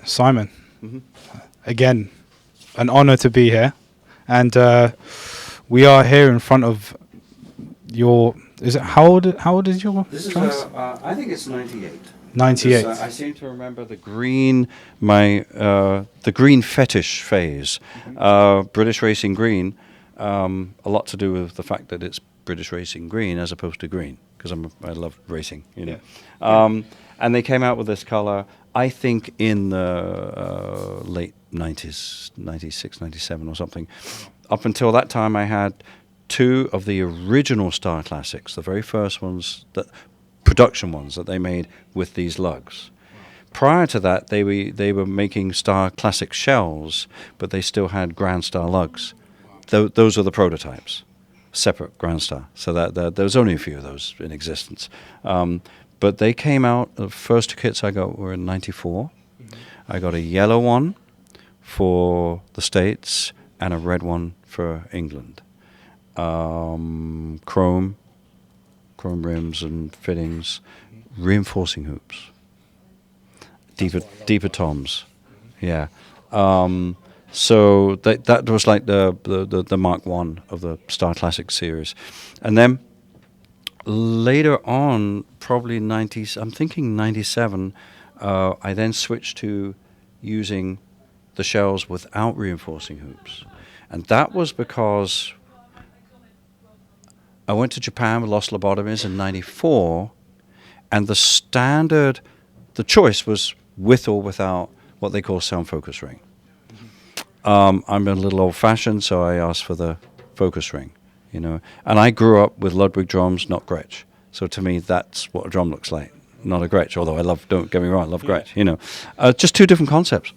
Simon, Mhm. again, an honor to be here. And we are here in front of your... Is it how old is your This is drums? I think it's 98. 98. I seem to remember the green, the green fetish phase, British Racing Green. A lot to do with the fact that it's British Racing Green as opposed to green, because I love racing, you know. Yeah. And they came out with this color, I think, in the late 90s, 96, 97 or something. Up until that time, I had two of the original Star Classics, the very first ones, production ones that they made with these lugs. Prior to that, they were making Star Classic shells, but they still had Grand Star lugs. Those are the prototypes, separate Grand Star. So there was only a few of those in existence. But they came out, the first two kits I got were in 94. I got a yellow one for the States and a red one for England. Chrome rims and fittings, reinforcing hoops, deeper toms, yeah. So that was like the Mark One of the Star Classic series, and then later on, probably 90s, I'm thinking 97, I then switched to using the shells without reinforcing hoops, and that was because I went to Japan with Los Lobotomies in 94, and the choice was with or without what they call sound focus ring. I'm a little old-fashioned, so I asked for the focus ring, you know. And I grew up with Ludwig drums, not Gretsch. So to me, that's what a drum looks like, not a Gretsch. Although don't get me wrong, I love Gretsch, you know. Just two different concepts.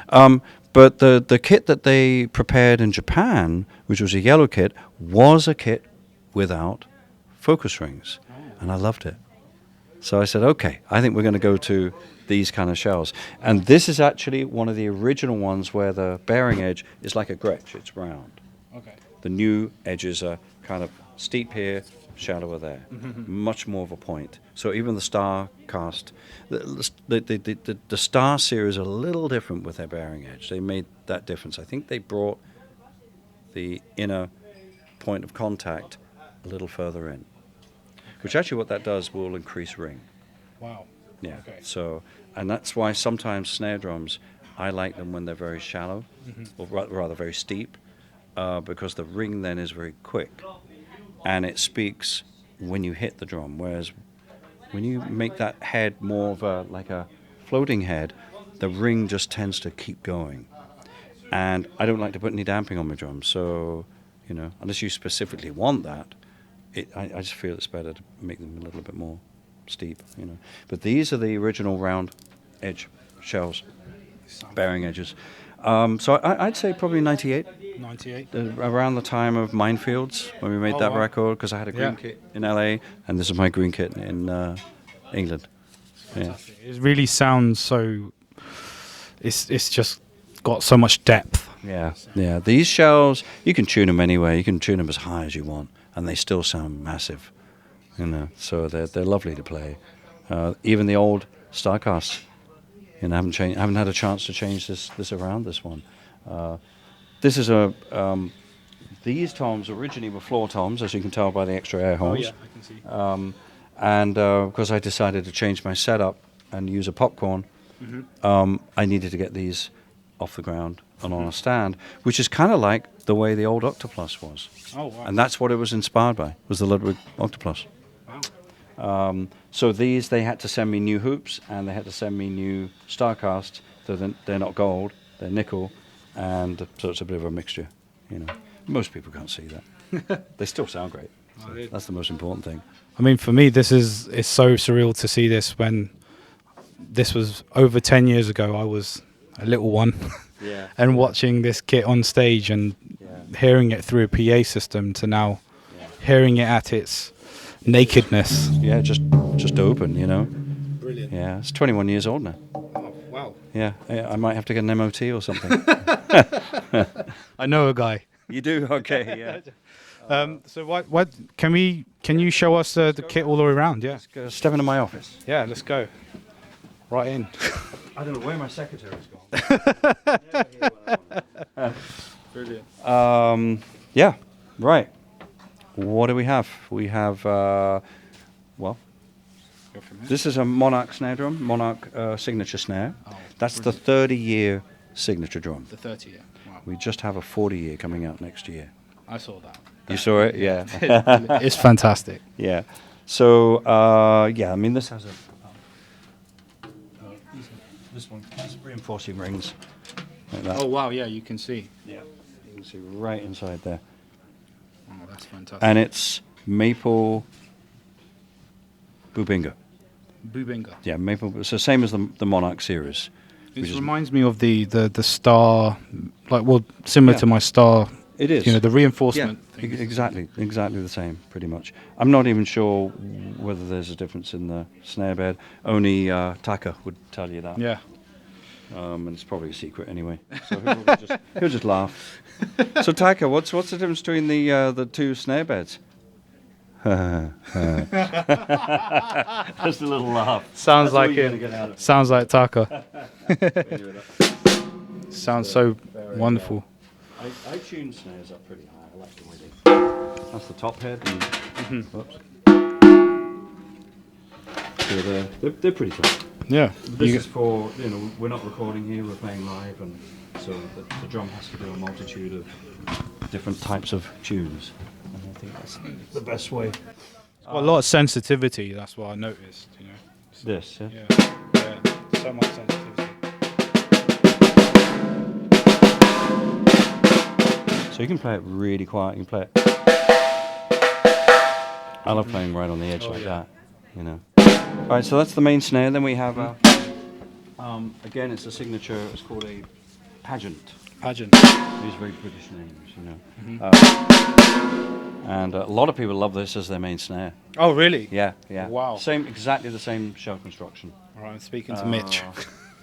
But the kit that they prepared in Japan, which was a yellow kit, was a kit without focus rings, and I loved it. So I said, okay, I think we're going to go to these kind of shells. And this is actually one of the original ones where the bearing edge is like a Gretsch, it's round. Okay. The new edges are kind of steep here, shallower there, much more of a point. So even the Star cast, the Star series are a little different with their bearing edge. They made that difference. I think they brought the inner point of contact a little further in, which actually what that does will increase ring. Wow. Yeah. Okay. So, and that's why sometimes snare drums, I like them when they're very shallow, or rather very steep, because the ring then is very quick, and it speaks when you hit the drum. Whereas when you make that head more of like a floating head, the ring just tends to keep going. And I don't like to put any damping on my drums, so, you know, unless you specifically want that, I just feel it's better to make them a little bit more steep, you know. But these are the original round edge shells, bearing edges. So I'd say probably 98. 98. Around the time of Minefields, when we made that record, because I had a green kit in LA, and this is my green kit in England. Yeah. It really sounds so... It's just got so much depth. Yeah. These shells, you can tune them anyway. You can tune them as high as you want, and they still sound massive, you know. So they're lovely to play. Even the old Starcasts, you know, haven't had a chance to change this around. This one, this is these toms originally were floor toms, as you can tell by the extra air holes. Oh yeah, I can see. And because I decided to change my setup and use a popcorn, I needed to get these off the ground and on a stand, which is kind of like the way the old Octoplus was. Oh wow. And that's what it was inspired by, was the Ludwig Octoplus. Wow. So these, they had to send me new hoops, and they had to send me new Starcasts. They're not gold, they're nickel, and so it's a bit of a mixture, you know. Most people can't see that. They still sound great. So that's the most important thing. I mean, for me, it's so surreal to see this when this was over 10 years ago. I was a little one. Yeah. And watching this kit on stage and hearing it through a PA system to now hearing it at its nakedness. Yeah, just open, you know. Brilliant. Yeah, it's 21 years old now. Oh, wow. Yeah, I might have to get an MOT or something. I know a guy. You do? Okay, yeah. So what can you show us the kit all the way around? Yeah. Let's go step into my office. Yeah, let's go. Right in. I don't know where my secretary's gone. Brilliant. Yeah, right. What do we have? We have, well, Go from here. this is a Monarch snare drum, Monarch signature snare. Oh, That's brilliant. the 30-year signature drum. The 30, yeah. Wow. We just have a 40-year coming out next year. I saw that. You saw it? Yeah. It's fantastic. Yeah. So, yeah, I mean, this has this one has reinforcing rings like that. Oh, wow, yeah, you can see. Yeah. You can see right inside there. Oh, that's fantastic. And it's maple Bubinga. Bubinga. Yeah, maple. It's the same as the Monarch series. This reminds me of the star, like, well, similar Yeah. to my star. It is. You know, the reinforcement thing. Exactly the same, pretty much. I'm not even sure whether there's a difference in the snare bed. Only Taka would tell you that. Yeah. And it's probably a secret anyway. So he'll just laugh. So Taka, what's the difference between the two snare beds? Just a little laugh. Sounds That's all like you're it. gonna get out of Sounds like Taka. it. Sounds so wonderful. I tune snares up pretty high. I like the way they. That's the top head. And, whoops. So they're pretty tough. Yeah. This is for, we're not recording here, we're playing live, and so the drum has to do a multitude of different types of tunes. And I think that's the best way. Got a lot of sensitivity, that's what I noticed, you know. This, yeah? Yeah. Yeah. So much sensitivity. So you can play it really quiet, you can play it. I love playing right on the edge like that, Alright, so that's the main snare. Then we have, again, it's a signature, it's called a pageant. Pageant. These are very British names, and a lot of people love this as their main snare. Oh, really? Yeah. Wow. Exactly the same shell construction. All right, I'm speaking to Mitch.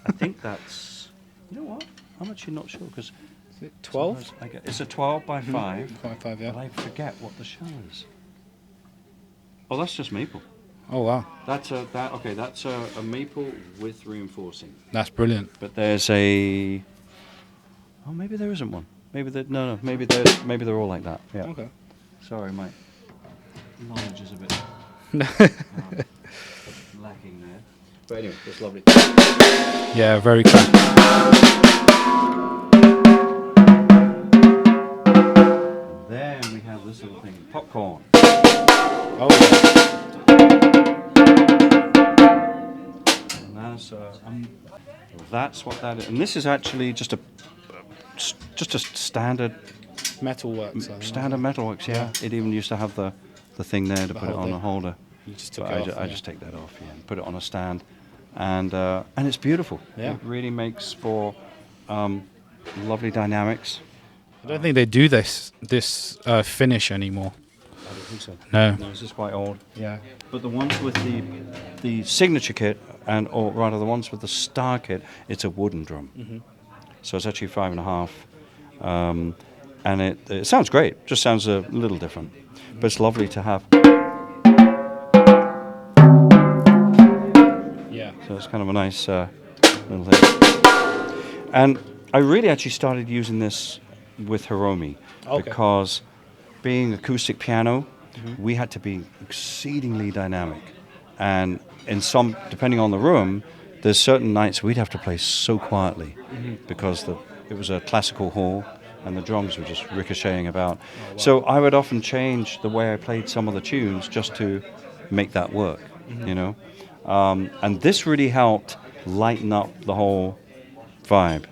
I think that's, you know what? I'm actually not sure because Is it 12? it's a 12 by 5. 5, yeah. But I forget what the shell is. Oh, that's just maple. Oh, wow. That's a maple with reinforcing. That's brilliant. But there's a. Oh, maybe there isn't one. Maybe maybe they're all like that. Yeah. Okay. Sorry, my knowledge is a bit lacking there. But anyway, it's lovely. Yeah, very cool. Then we have this little thing, popcorn. Oh, And that's what that is. And this is actually just a standard Metalworks. I think. standard metalworks. Yeah. It even used to have the thing there to put it on a holder. You just took But it off. I just take that off, and put it on a stand, and it's beautiful. Yeah. It really makes for lovely dynamics. I don't think they do this finish anymore. I don't think so. No. No, this is quite old. Yeah. But the ones with the signature kit, or rather the ones with the star kit, it's a wooden drum. So it's actually 5.5, and it sounds great. Just sounds a little different, but it's lovely to have. Yeah. So it's kind of a nice little thing. And I really actually started using this with Hiromi because being acoustic piano, we had to be exceedingly dynamic. And in some, depending on the room, there's certain nights we'd have to play so quietly because it was a classical hall and the drums were just ricocheting about. So I would often change the way I played some of the tunes just to make that work, And this really helped lighten up the whole vibe.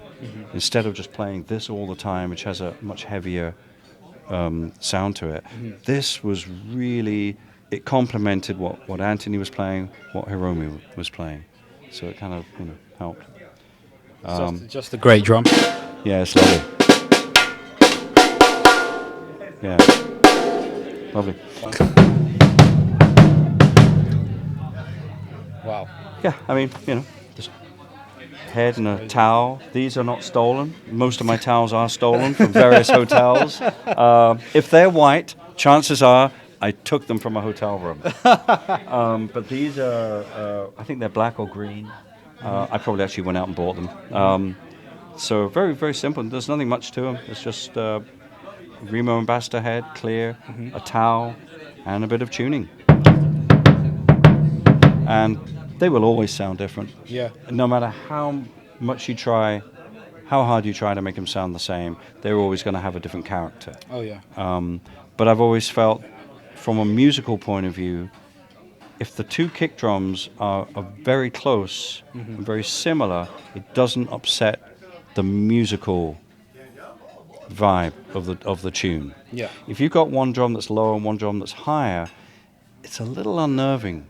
Instead of just playing this all the time, which has a much heavier sound to it, this was really, it complemented what Anthony was playing, what Hiromi was playing. So it kind of helped. Just a great drum. Yeah, it's lovely. Yeah, lovely. Wow. Yeah, I mean, just head and a towel. These are not stolen. Most of my towels are stolen from various hotels. If they're white, chances are I took them from a hotel room. But these are, I think they're black or green. I probably actually went out and bought them. So very, very simple. There's nothing much to them. It's just Remo Ambassador head, clear, a towel, and a bit of tuning. And they will always sound different. Yeah. No matter how much you try, how hard you try to make them sound the same, they're always going to have a different character. Oh yeah. But I've always felt, from a musical point of view, if the two kick drums are very close and very similar, it doesn't upset the musical vibe of the tune. Yeah. If you've got one drum that's lower and one drum that's higher, it's a little unnerving.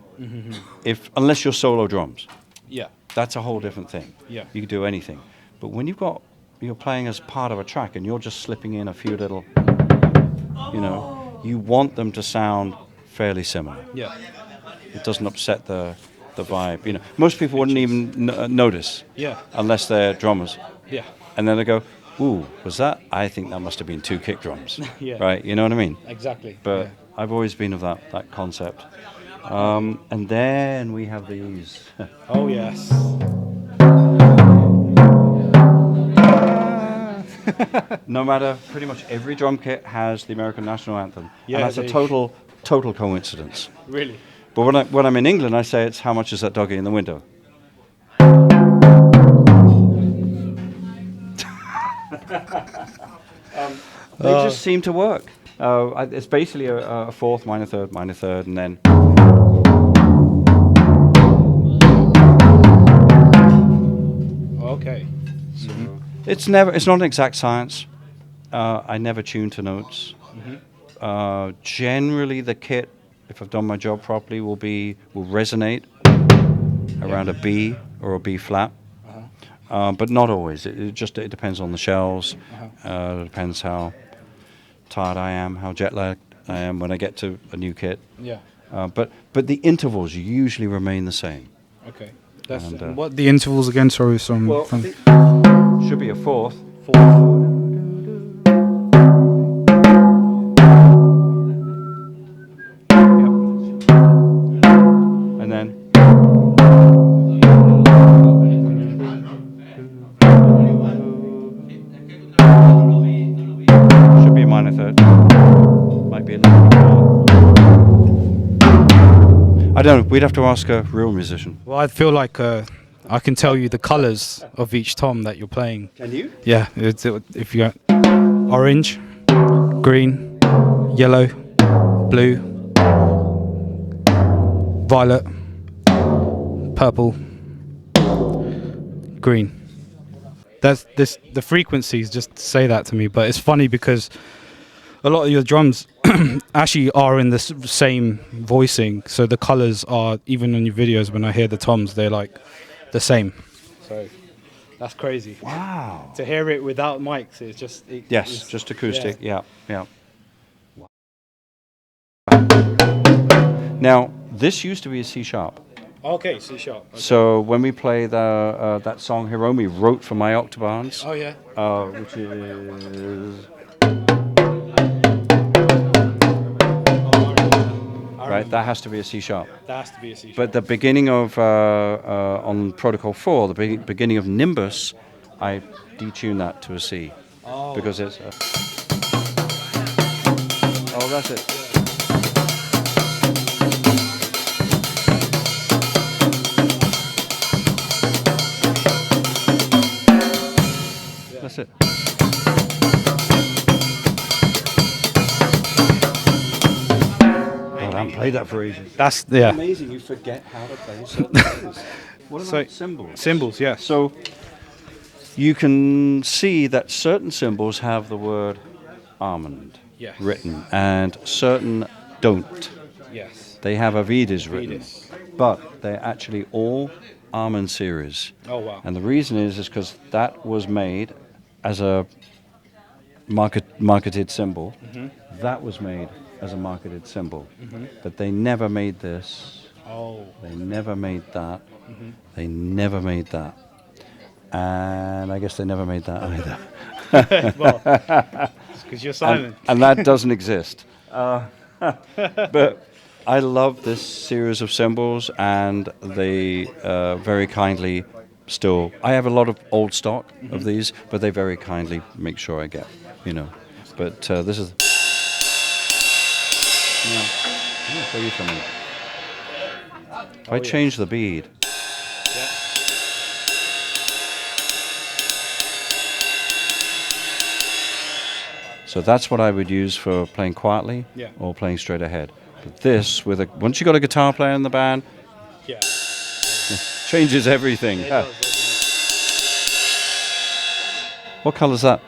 Unless you're solo drums, Yeah. that's a whole different thing. Yeah. You can do anything. But when you're playing as part of a track and you're just slipping in a few little, you want them to sound fairly similar. Yeah. It doesn't upset the vibe. Most people wouldn't even notice. Yeah. Unless they're drummers. Yeah. And then they go, "Ooh, was that? I think that must have been two kick drums." Yeah. Right? You know what I mean? Exactly. But yeah. I've always been of that concept. And then we have these. Oh yes. No matter, pretty much every drum kit has the American national anthem. Yeah, And that's a total coincidence. Really. But when I'm in England, I say it's "How much is that doggy in the window?" They just seem to work. It's basically a fourth, minor third, and then. Okay. It's not an exact science. I never tune to notes. Generally, the kit, if I've done my job properly, will resonate around a B or a B flat. But not always. It depends on the shells. It depends how tired I am, how jet lagged I am when I get to a new kit. Yeah. But the intervals usually remain the same. Okay. That's And, what the intervals again? Sorry, Well, from should be a fourth. And then. Should be a minor third. Might be a little bit more. I don't know. We'd have to ask a real musician. Well, I feel like I can tell you the colours of each tom that you're playing. Can you? Yeah, if you got orange, green, yellow, blue, violet, purple, green. The frequencies just say that to me, but it's funny because a lot of your drums actually are in the same voicing, so the colours are, even on your videos when I hear the toms, they're like the same. So that's crazy. Wow. To hear it without mics, it's just... Yes, just acoustic. Yeah. Now, this used to be a C sharp. Okay, C sharp. Okay. So when we play that song Hiromi wrote for my octobans, Oh yeah. which is right, that has to be a C sharp. That has to be a C sharp. But the beginning of on Protocol 4, the beginning of Nimbus, I detune that to a C because it's. That's it. That's it. I haven't played that for ages. That's Amazing, you forget how to play certain things. What about cymbals? Cymbals, yeah. So you can see that certain cymbals have the word almond written, and certain don't. Yes. They have Avides written, but they're actually all almond series. Oh wow. And the reason is because that was made as a marketed symbol. That was made as a marketed symbol. But they never made this. Oh. They never made that. They never made that. And I guess they never made that either. Well, because you're silent. And that doesn't exist. But I love this series of cymbals, and they very kindly still. I have a lot of old stock of these, but they very kindly make sure I get, you know. But this is. Yeah. I'll show you something. If I change the bead. Yeah. So that's what I would use for playing quietly or playing straight ahead. But this, once you got a guitar player in the band, changes everything. It does, What color's that?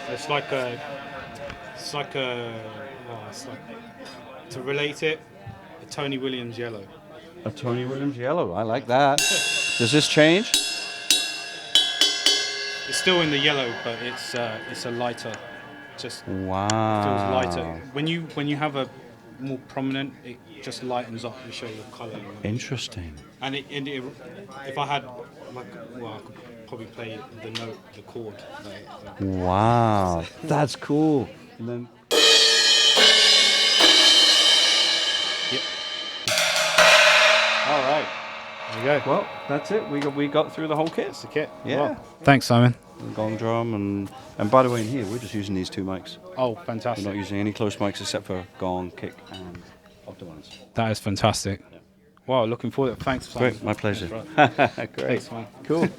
it's like to relate it, a Tony Williams yellow. A Tony Williams yellow. I like that. Does this change? It's still in the yellow, but it's a lighter. Just Wow. feels lighter. When you have a more prominent, it just lightens up and shows the colour. Interesting. And if I had I could probably play the chord. Wow. That's cool. And then. Yep. All right. There you go. Well, that's it. We got through the whole kit. That's the kit. Yeah. Well, thanks, Simon. The gong drum and by the way, in here we're just using these 2 mics. Oh, We're fantastic. not using any close mics except for gong, kick, and octavans. That is fantastic. Wow, looking forward. Thanks, Simon. Great, my pleasure. Thanks, Great. Thanks, man. Cool.